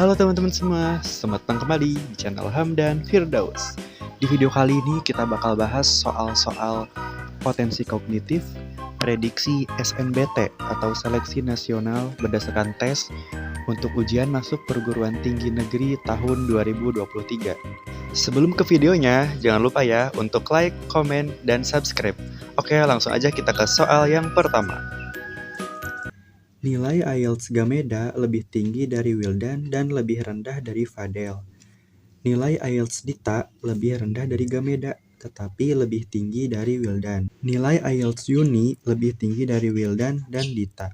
Halo teman-teman semua, selamat datang kembali di channel Hamdan Firdaus. Di video kali ini kita bakal bahas soal-soal potensi kognitif, prediksi SNBT atau seleksi nasional berdasarkan tes untuk ujian masuk perguruan tinggi negeri tahun 2023. Sebelum ke videonya, jangan lupa ya untuk like, komen, dan subscribe. Oke, langsung aja kita ke soal yang pertama. Nilai IELTS Gameda lebih tinggi dari Wildan dan lebih rendah dari Fadel. Nilai IELTS Dita lebih rendah dari Gameda, tetapi lebih tinggi dari Wildan. Nilai IELTS Yuni lebih tinggi dari Wildan dan Dita.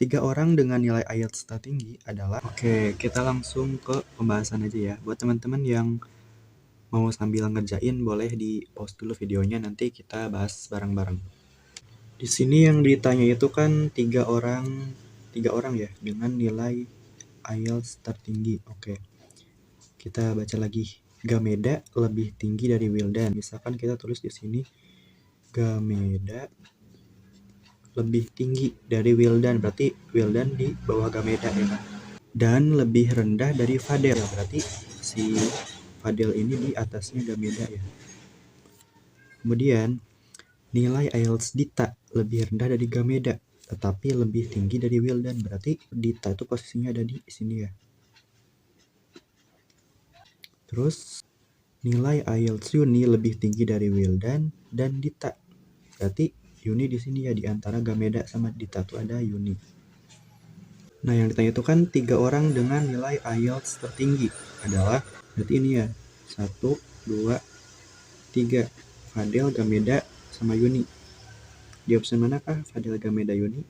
3 orang dengan nilai IELTS tertinggi adalah... Oke, kita langsung ke pembahasan aja ya. Buat teman-teman yang mau sambil ngerjain, boleh di pause dulu videonya, nanti kita bahas bareng-bareng. Di sini yang ditanya itu kan tiga orang ya dengan nilai IELTS tertinggi. Oke, kita baca lagi. Gameda lebih tinggi dari Wildan. Misalkan kita tulis di sini Gameda lebih tinggi dari Wildan, berarti Wildan di bawah Gameda ya. Dan lebih rendah dari Fadel, berarti si Fadel ini di atasnya Gameda ya. Kemudian nilai IELTS Dita lebih rendah dari Gameda, tetapi lebih tinggi dari Wildan, berarti Dita itu posisinya ada di sini ya. Terus nilai IELTS Yuni lebih tinggi dari Wildan dan Dita, berarti Yuni di sini ya, di antara Gameda sama Dita tuh ada Yuni. Nah, yang ditanya itu kan 3 orang dengan nilai IELTS tertinggi adalah, berarti ini ya, 1, 2, 3, Fadel, Gameda, sama Yuni. Di opsi manakah Fadel, Gameda, Yuni?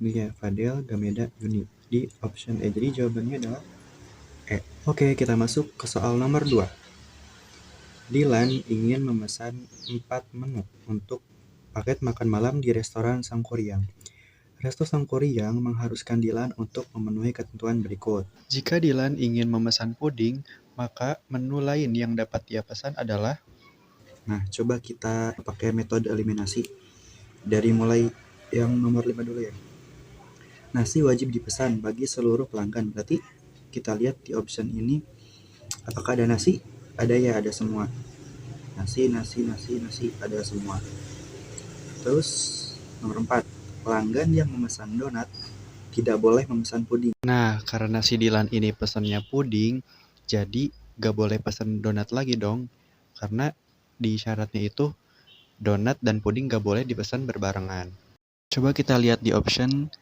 Ini ya, Fadel, Gameda, Yuni. Di option E, jadi jawabannya adalah E. Oke, kita masuk ke soal nomor 2. Dilan ingin memesan 4 menu untuk paket makan malam di restoran Sangkuriang. Resto Sangkuriang mengharuskan Dilan untuk memenuhi ketentuan berikut. Jika Dilan ingin memesan puding, maka menu lain yang dapat dia pesan adalah... Nah, coba kita pakai metode eliminasi. Dari mulai yang nomor 5 dulu ya. Nasi wajib dipesan bagi seluruh pelanggan. Berarti kita lihat di option ini, apakah ada nasi? Ada ya, ada semua. Nasi, ada semua. Terus nomor 4, pelanggan yang memesan donat tidak boleh memesan puding. Nah, karena si Dilan ini pesannya puding, jadi gak boleh pesan donat lagi dong. Karena di syaratnya itu donat dan puding gak boleh dipesan berbarengan. Coba kita lihat di option,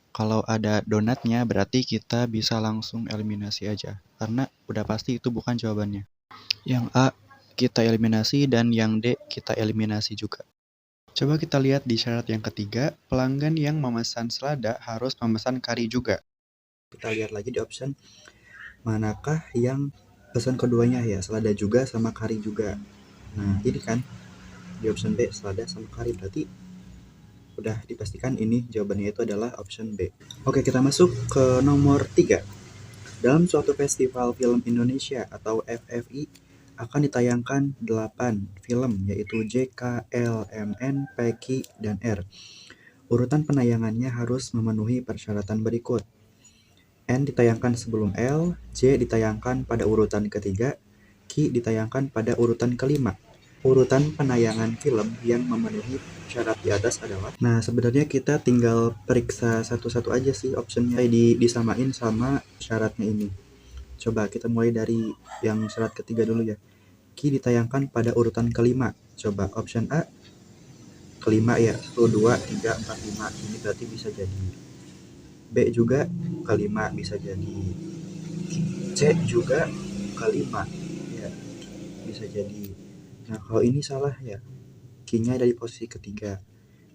kalau ada donatnya berarti kita bisa langsung eliminasi aja. Karena udah pasti itu bukan jawabannya. Yang A kita eliminasi dan yang D kita eliminasi juga. Coba kita lihat di syarat yang ketiga, pelanggan yang memesan selada harus memesan kari juga. Kita lihat lagi di option, manakah yang pesan keduanya ya, selada juga sama kari juga. Nah, ini kan di option B, selada sama kari, berarti udah dipastikan ini jawabannya itu adalah option B. Oke, kita masuk ke nomor 3. Dalam suatu festival film Indonesia atau FFI akan ditayangkan 8 film, yaitu J, K, L, M, N, P, Q, dan R. Urutan penayangannya harus memenuhi persyaratan berikut. N ditayangkan sebelum L, J ditayangkan pada urutan ketiga, Q ditayangkan pada urutan kelima. Urutan penayangan film yang memenuhi syarat di atas adalah... Nah, sebenarnya kita tinggal periksa satu-satu aja sih optionnya, disamain sama syaratnya ini. Coba kita mulai dari yang syarat ketiga dulu ya. Q ditayangkan pada urutan kelima. Coba option A kelima ya, 1, 2, 3, 4, 5. Ini berarti bisa jadi. B juga kelima bisa jadi. C juga kelima ya, bisa jadi. Nah, kalau ini salah ya, Q-nya ada di posisi ketiga,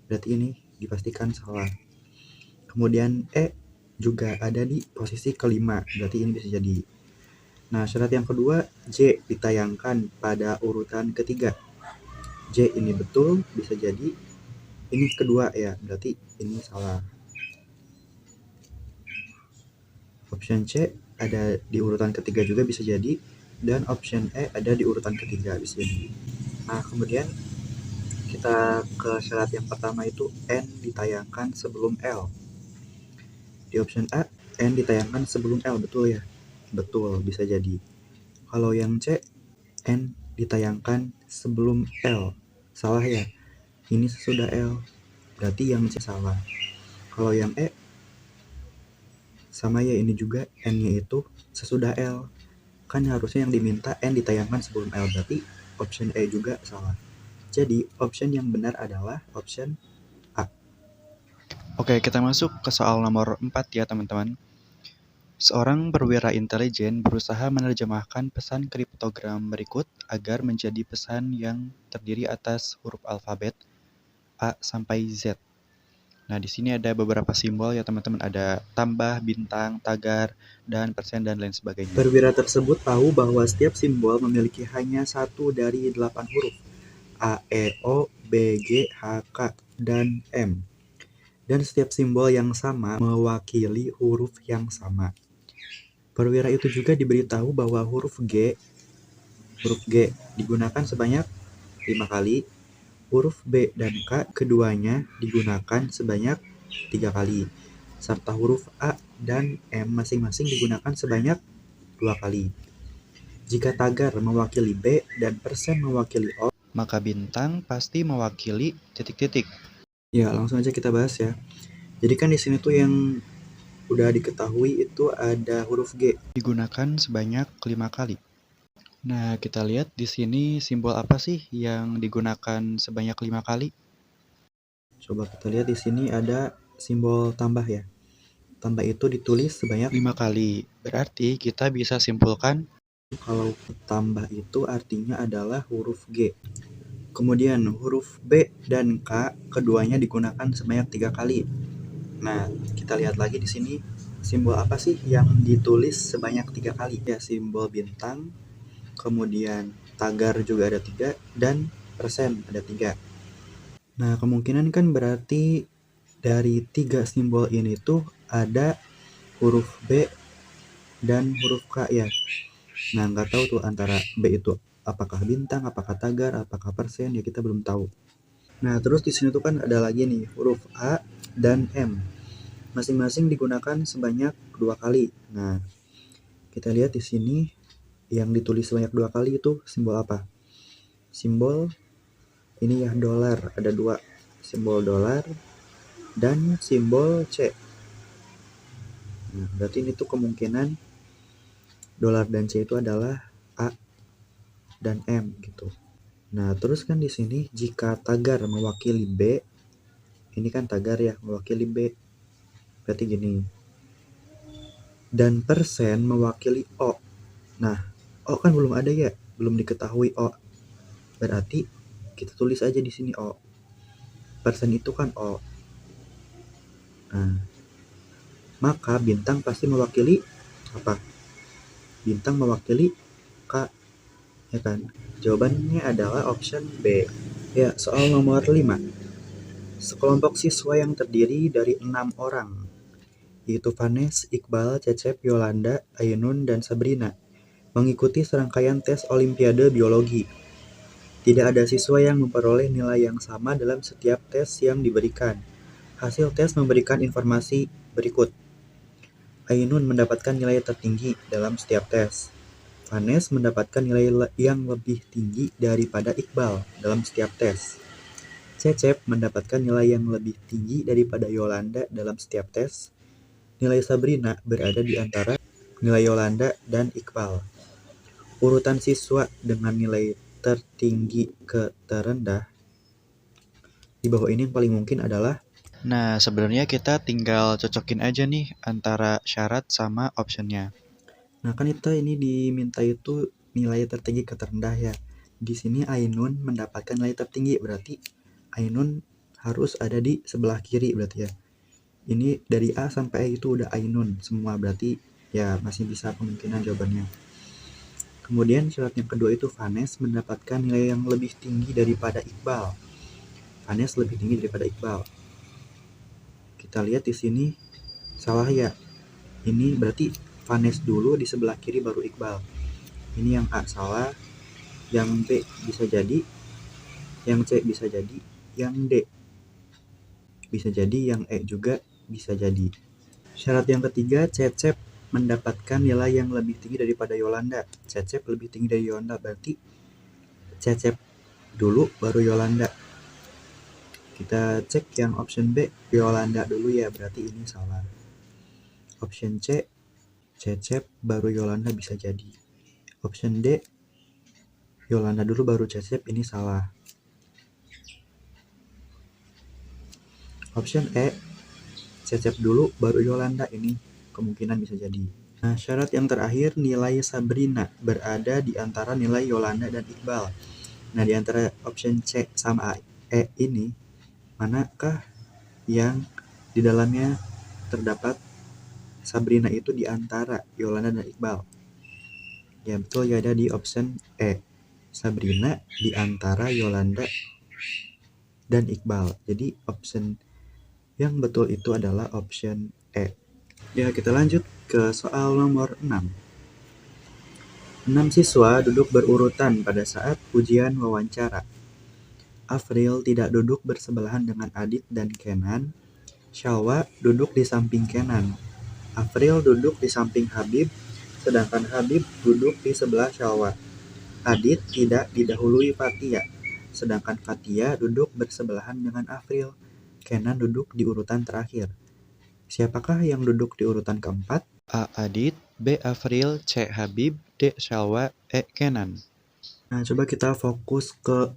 berarti ini dipastikan salah. Kemudian E juga ada di posisi kelima, berarti ini bisa jadi. Nah, syarat yang kedua, J ditayangkan pada urutan ketiga. J ini betul, bisa jadi. Ini kedua ya, berarti ini salah. Option C ada di urutan ketiga juga bisa jadi. Dan option E ada di urutan ketiga bisa jadi. Nah, kemudian kita ke syarat yang pertama itu N ditayangkan sebelum L. Di option A, N ditayangkan sebelum L, betul ya? Betul, bisa jadi. Kalau yang C, N ditayangkan sebelum L. Salah ya? Ini sesudah L. Berarti yang C salah. Kalau yang E, sama ya, ini juga N-nya itu sesudah L. Kan harusnya yang diminta N ditayangkan sebelum L, berarti option E juga salah. Jadi option yang benar adalah option A. Oke, kita masuk ke soal nomor 4 ya teman-teman. Seorang perwira intelijen berusaha menerjemahkan pesan kriptogram berikut agar menjadi pesan yang terdiri atas huruf alfabet A sampai Z. Nah, di sini ada beberapa simbol ya teman-teman, ada tambah, bintang, tagar, dan persen, dan lain sebagainya. Perwira tersebut tahu bahwa setiap simbol memiliki hanya satu dari 8 huruf, A, E, O, B, G, H, K, dan M. Dan setiap simbol yang sama mewakili huruf yang sama. Perwira itu juga diberitahu bahwa huruf G digunakan sebanyak 5 kali, huruf B dan K keduanya digunakan sebanyak 3 kali, serta huruf A dan M masing-masing digunakan sebanyak 2 kali. Jika tagar mewakili B dan persen mewakili O, Maka bintang pasti mewakili titik-titik. ya langsung aja kita bahas ya. Jadi kan di sini tuh yang udah diketahui itu ada huruf G. Digunakan sebanyak 5 kali. Nah, kita lihat di sini simbol apa sih yang digunakan sebanyak 5 kali? Coba kita lihat di sini ada simbol tambah ya. Tambah itu ditulis sebanyak 5 kali. Berarti kita bisa simpulkan kalau tambah itu artinya adalah huruf G. Kemudian huruf B dan K keduanya digunakan sebanyak 3 kali. Nah, kita lihat lagi di sini simbol apa sih yang ditulis sebanyak 3 kali? Ya, simbol bintang, kemudian tagar juga ada 3, dan persen ada 3. Nah, kemungkinan kan berarti dari 3 simbol ini tuh ada huruf B dan huruf K ya. Nah, nggak tahu tuh antara B itu apakah bintang, apakah tagar, apakah persen, ya kita belum tahu. Nah, terus di sini tuh kan ada lagi nih huruf A dan M. Masing-masing digunakan sebanyak 2 kali. Nah, kita lihat di sini yang ditulis sebanyak 2 kali itu simbol apa? Simbol ini ya, dolar. Ada 2, simbol dolar dan simbol C. Nah, berarti ini tuh kemungkinan dolar dan C itu adalah A dan M gitu. Nah, terus kan di sini jika tagar mewakili B, ini kan tagar ya, mewakili B. Berarti gini. Dan persen mewakili O. Nah, O kan belum ada ya, belum diketahui O. Berarti kita tulis aja di sini O. Persen itu kan O. Nah, maka bintang pasti mewakili apa? Bintang mewakili K, ya kan? Jawabannya adalah option B. Ya, soal nomor 5. Sekelompok siswa yang terdiri dari 6 orang, yaitu Vanes, Iqbal, Cecep, Yolanda, Ainun, dan Sabrina, mengikuti serangkaian tes Olimpiade Biologi. Tidak ada siswa yang memperoleh nilai yang sama dalam setiap tes yang diberikan. Hasil tes memberikan informasi berikut. Ainun mendapatkan nilai tertinggi dalam setiap tes. Vanes mendapatkan nilai yang lebih tinggi daripada Iqbal dalam setiap tes. Cecep mendapatkan nilai yang lebih tinggi daripada Yolanda dalam setiap tes. Nilai Sabrina berada di antara nilai Yolanda dan Iqbal. Urutan siswa dengan nilai tertinggi ke terendah di bawah ini yang paling mungkin adalah. Nah, sebenarnya kita tinggal cocokin aja nih antara syarat sama optionnya. Nah, kan kita ini diminta itu nilai tertinggi ke terendah ya. Di sini Ainun mendapatkan nilai tertinggi, berarti Ainun harus ada di sebelah kiri berarti ya. Ini dari A sampai E itu udah Ainun semua, berarti ya masih bisa kemungkinan jawabannya. Kemudian syarat yang kedua itu Vanes mendapatkan nilai yang lebih tinggi daripada Iqbal. Vanes lebih tinggi daripada Iqbal. Kita lihat di sini salah ya. Ini berarti Vanes dulu, di sebelah kiri baru Iqbal. Ini yang A salah, yang B bisa jadi, yang C bisa jadi, yang D bisa jadi, yang E juga bisa jadi. Syarat yang ketiga, Cecep mendapatkan nilai yang lebih tinggi daripada Yolanda. Cecep lebih tinggi dari Yolanda, berarti Cecep dulu baru Yolanda. Kita cek yang option B, Yolanda dulu ya, berarti ini salah. Option C, Cecep baru Yolanda bisa jadi. Option D, Yolanda dulu baru Cecep, ini salah. Option E, Cecep dulu baru Yolanda, ini kemungkinan bisa jadi. Nah, syarat yang terakhir, nilai Sabrina berada di antara nilai Yolanda dan Iqbal. Nah, di antara option C sama E ini, manakah yang di dalamnya terdapat Sabrina itu di antara Yolanda dan Iqbal? Ya, betul ya, ada di option E. Sabrina di antara Yolanda dan Iqbal. Jadi option yang betul itu adalah option E. Ya, kita lanjut ke soal nomor 6. 6 siswa duduk berurutan pada saat ujian wawancara. Afril tidak duduk bersebelahan dengan Adit dan Kenan. Shalwa duduk di samping Kenan. Afril duduk di samping Habib, sedangkan Habib duduk di sebelah Shalwa. Adit tidak didahului Fatia, sedangkan Fatia duduk bersebelahan dengan Afril. Kenan duduk di urutan terakhir. Siapakah yang duduk di urutan keempat? A. Adit, B. Afril, C. Habib, D. Shalwa, E. Kenan. Nah, coba kita fokus ke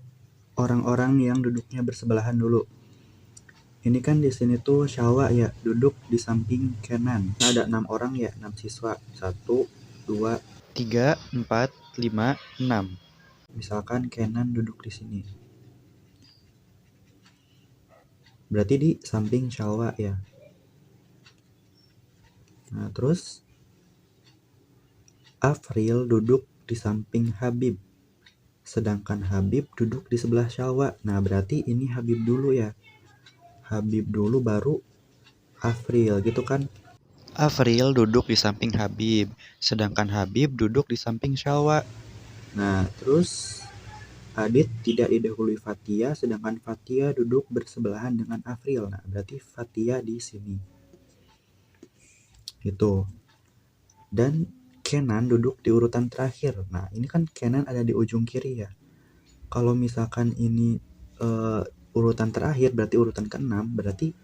orang-orang yang duduknya bersebelahan dulu. Ini kan di sini tuh Shalwa ya, duduk di samping Kenan. Nah, ada 6 orang ya, 6 siswa. 1, 2, 3, 4, 5, 6. Misalkan Kenan duduk di sini. Berarti di samping Shalwa ya. Nah, terus Afril duduk di samping Habib. Sedangkan Habib duduk di sebelah Shalwa. Nah, berarti ini Habib dulu ya. Habib dulu baru Afril gitu kan. Afril duduk di samping Habib, sedangkan Habib duduk di samping Shalwa. Nah, terus Adit tidak didahului Fatia, sedangkan Fatia duduk bersebelahan dengan Afril. Nah, berarti Fatia di sini. Gitu. Dan Kenan duduk di urutan terakhir. Nah, ini kan Kenan ada di ujung kiri ya. Kalau misalkan ini urutan terakhir, berarti urutan ke-6, berarti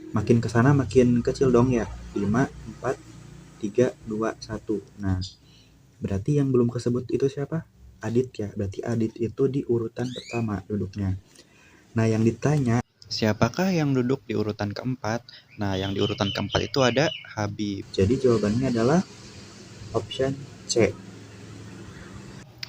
makin ke sana makin kecil dong ya. 5, 4, 3, 2, 1. Nah, berarti yang belum kesebut itu siapa? Adit ya. Berarti Adit itu di urutan pertama duduknya. Nah, yang ditanya, siapakah yang duduk di urutan keempat? Nah, yang di urutan keempat itu ada Habib. Jadi jawabannya adalah option C.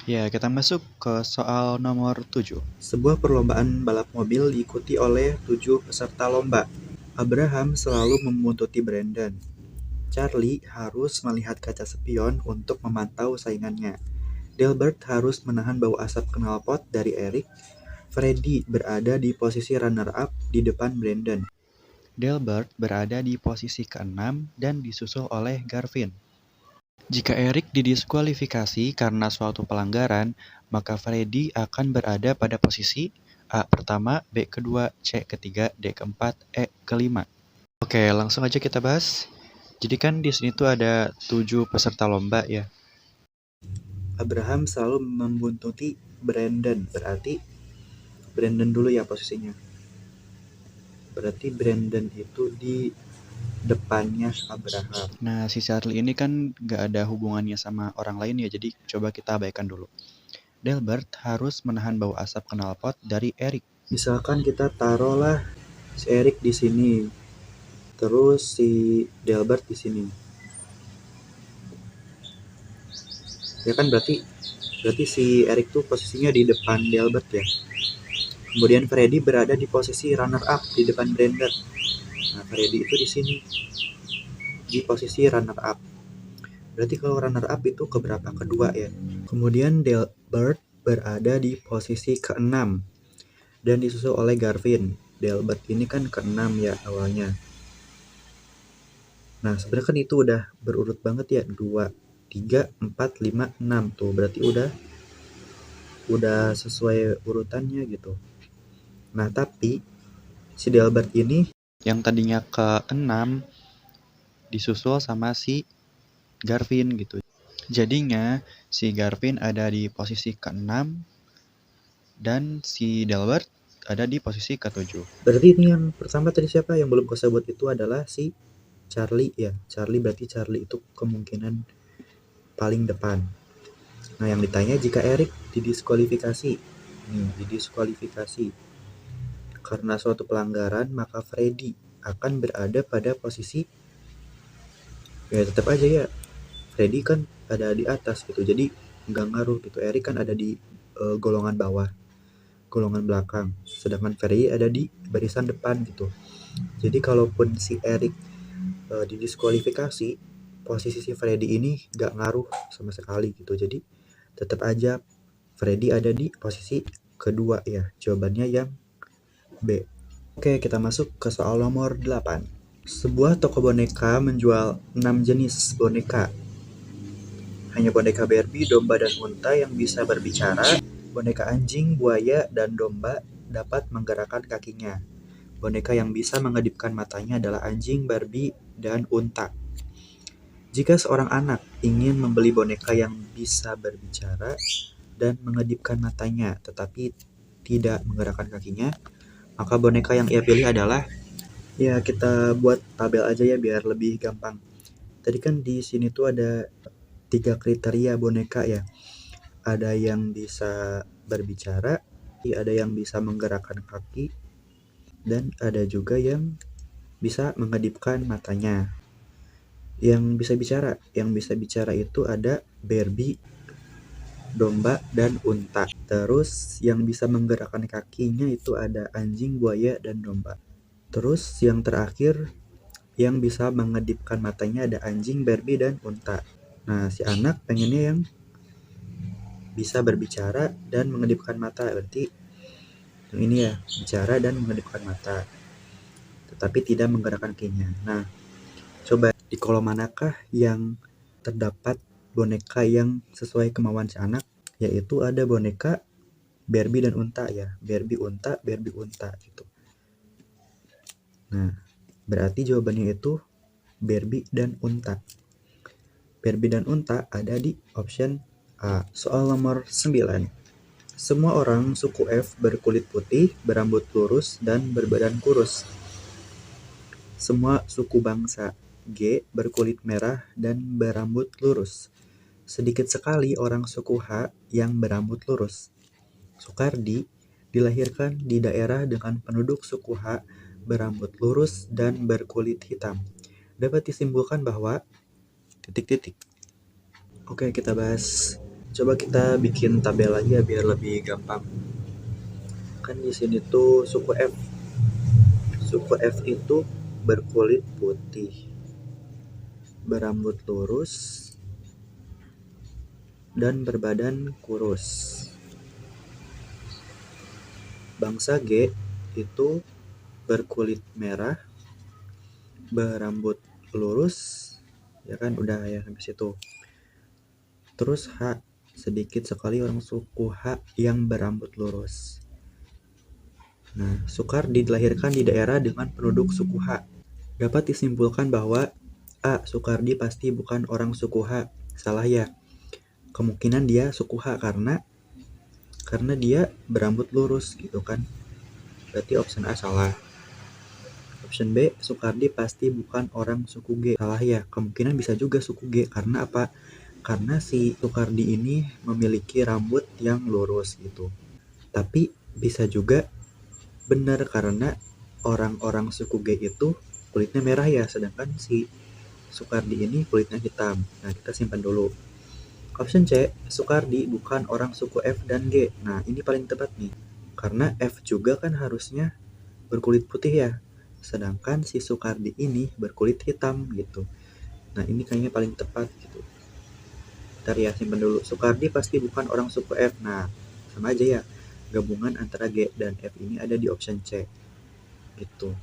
Ya, kita masuk ke soal nomor 7. Sebuah perlombaan balap mobil diikuti oleh 7 peserta lomba. Abraham selalu membuntuti Brandon. Charlie harus melihat kaca spion untuk memantau saingannya. Delbert harus menahan bau asap knalpot dari Eric. Freddy berada di posisi runner-up di depan Brandon. Delbert berada di posisi ke-6 dan disusul oleh Garvin. Jika Eric didiskualifikasi karena suatu pelanggaran, maka Freddy akan berada pada posisi A pertama, B kedua, C ketiga, D keempat, E kelima. Oke, langsung aja kita bahas. Jadi kan di sini tuh ada 7 peserta lomba ya. Abraham selalu membuntuti Brandon, berarti Brandon dulu ya posisinya. Berarti Brandon itu di depannya Abraham. Nah, si Charlie ini kan gak ada hubungannya sama orang lain ya, jadi coba kita abaikan dulu. Delbert harus menahan bau asap knalpot dari Eric. Misalkan kita taruhlah si Eric di sini, terus si Delbert di sini. Ya kan berarti si Eric tuh posisinya di depan Delbert ya. Kemudian Freddy berada di posisi runner up di depan Brandon. Nah, Freddy itu di sini di posisi runner up. Berarti kalau runner up itu keberapa? Kedua ya. Kemudian Delbert berada di posisi ke-6 dan disusul oleh Garvin. Delbert ini kan ke-6 ya awalnya. Nah, sebenarnya kan itu udah berurut banget ya. 2, 3, 4, 5, 6 tuh. Berarti udah sesuai urutannya gitu. Nah, tapi si Delbert ini yang tadinya ke-6 disusul sama si Garvin gitu. Jadinya si Garvin ada di posisi ke-6 dan si Delbert ada di posisi ke-7. Berarti ini yang pertama tadi siapa yang belum kusebut itu adalah si Charlie ya. Charlie berarti Charlie itu kemungkinan paling depan. Nah, yang ditanya jika Eric didiskualifikasi. Didiskualifikasi karena suatu pelanggaran, maka Freddy akan berada pada posisi ya tetap aja ya. Freddy kan ada di atas gitu. Jadi nggak ngaruh gitu. Eric kan ada di golongan bawah, golongan belakang. Sedangkan Freddy ada di barisan depan gitu. Jadi kalaupun si Eric didiskualifikasi, posisi si Freddy ini nggak ngaruh sama sekali gitu. Jadi tetap aja Freddy ada di posisi kedua ya. Jawabannya yang B. Oke, kita masuk ke soal nomor 8. Sebuah toko boneka menjual 6 jenis boneka. Hanya boneka Barbie, domba, dan unta yang bisa berbicara. Boneka anjing, buaya, dan domba dapat menggerakkan kakinya. Boneka yang bisa mengedipkan matanya adalah anjing, Barbie, dan unta. Jika seorang anak ingin membeli boneka yang bisa berbicara dan mengedipkan matanya tetapi tidak menggerakkan kakinya, maka boneka yang ia pilih adalah, ya kita buat tabel aja ya biar lebih gampang. Tadi kan di sini tuh ada 3 kriteria boneka ya. Ada yang bisa berbicara, ada yang bisa menggerakkan kaki, dan ada juga yang bisa mengedipkan matanya. Yang bisa bicara itu ada Barbie, domba, dan unta. Terus yang bisa menggerakkan kakinya itu ada anjing, buaya, dan domba. Terus yang terakhir yang bisa mengedipkan matanya ada anjing, Barbie, dan unta. Nah, si anak pengennya yang bisa berbicara dan mengedipkan mata. Berarti yang ini ya, bicara dan mengedipkan mata, tetapi tidak menggerakkan kakinya. Nah, coba di kolom manakah yang terdapat boneka yang sesuai kemauan si anak? Yaitu ada boneka Barbie dan unta ya. Barbie unta gitu. Nah, berarti jawabannya itu Barbie dan unta. Barbie dan unta ada di option A. Soal nomor 9. Semua orang suku F berkulit putih, berambut lurus, dan berbadan kurus. Semua suku bangsa G berkulit merah dan berambut lurus. Sedikit sekali orang suku H yang berambut lurus. Soekardi dilahirkan di daerah dengan penduduk suku H berambut lurus dan berkulit hitam. Dapat disimpulkan bahwa ... Oke, kita bahas. Coba kita bikin tabel aja biar lebih gampang. Kan di sini tuh suku F. Suku F itu berkulit putih, berambut lurus, dan berbadan kurus. Bangsa G itu berkulit merah, berambut lurus, ya kan udah ya sampai situ. Terus H, sedikit sekali orang suku H yang berambut lurus. Nah, Soekardi dilahirkan di daerah dengan penduduk suku H. Dapat disimpulkan bahwa A. Soekardi pasti bukan orang suku H. Salah ya. Kemungkinan dia suku H karena dia berambut lurus gitu kan. Berarti option A salah. Option B, Soekardi pasti bukan orang suku G. Salah ya. Kemungkinan bisa juga suku G karena apa? Karena si Soekardi ini memiliki rambut yang lurus gitu. Tapi bisa juga benar karena orang-orang suku G itu kulitnya merah ya, sedangkan si Soekardi ini kulitnya hitam. Nah, kita simpan dulu. Option C, Soekardi bukan orang suku F dan G. Nah, ini paling tepat nih. Karena F juga kan harusnya berkulit putih ya. Sedangkan si Soekardi ini berkulit hitam gitu. Nah, ini kayaknya paling tepat gitu. Ntar ya, simpan dulu. Soekardi pasti bukan orang suku F. Nah, sama aja ya. Gabungan antara G dan F ini ada di option C. Gitu.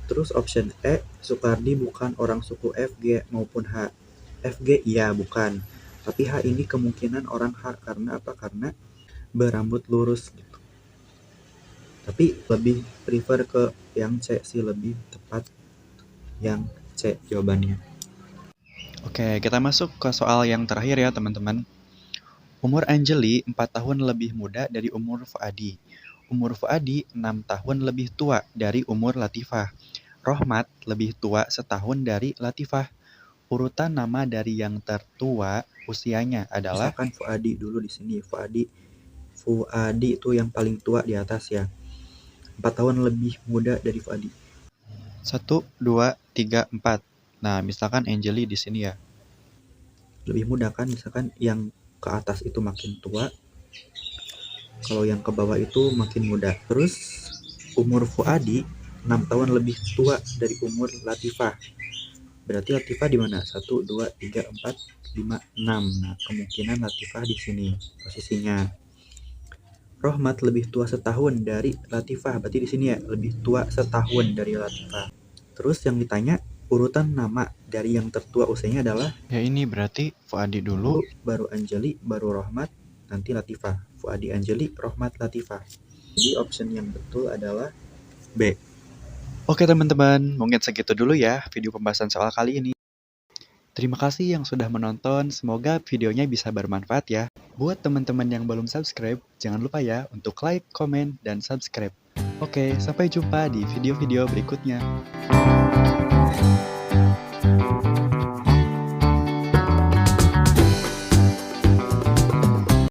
Terus option E, Soekardi bukan orang suku F, G maupun H. FG iya bukan. Tapi H ini kemungkinan orang H karena apa? Karena berambut lurus gitu. Tapi lebih prefer ke yang C sih, lebih tepat yang C jawabannya. Oke, kita masuk ke soal yang terakhir ya teman-teman. Umur Anjeli 4 tahun lebih muda dari umur Fuadi. Umur Fuadi 6 tahun lebih tua dari umur Latifah. Rohmat lebih tua setahun dari Latifah. Urutan nama dari yang tertua usianya adalah Misalkan Fuadi dulu di sini. Fuadi itu yang paling tua di atas ya. 4 tahun lebih muda dari Fuadi. 1, 2, 3, 4. Nah, misalkan Anjeli di sini ya. Lebih muda kan, misalkan yang ke atas itu makin tua, kalau yang ke bawah itu makin muda. Terus umur Fuadi 6 tahun lebih tua dari umur Latifah. Berarti Latifah di mana? 1, 2, 3, 4, 5, 6. Nah, kemungkinan Latifah di sini posisinya. Rohmat lebih tua setahun dari Latifah. Berarti di sini ya, lebih tua setahun dari Latifah. Terus yang ditanya, urutan nama dari yang tertua usianya adalah Ya ini berarti Fuadi dulu. baru Anjeli, baru Rohmat, nanti Latifah. Fuadi Anjeli, Rohmat Latifah. Jadi option yang betul adalah B. Oke teman-teman, mungkin segitu dulu ya video pembahasan soal kali ini. Terima kasih yang sudah menonton, semoga videonya bisa bermanfaat ya. Buat teman-teman yang belum subscribe, jangan lupa ya untuk like, komen, dan subscribe. Oke, sampai jumpa di video-video berikutnya.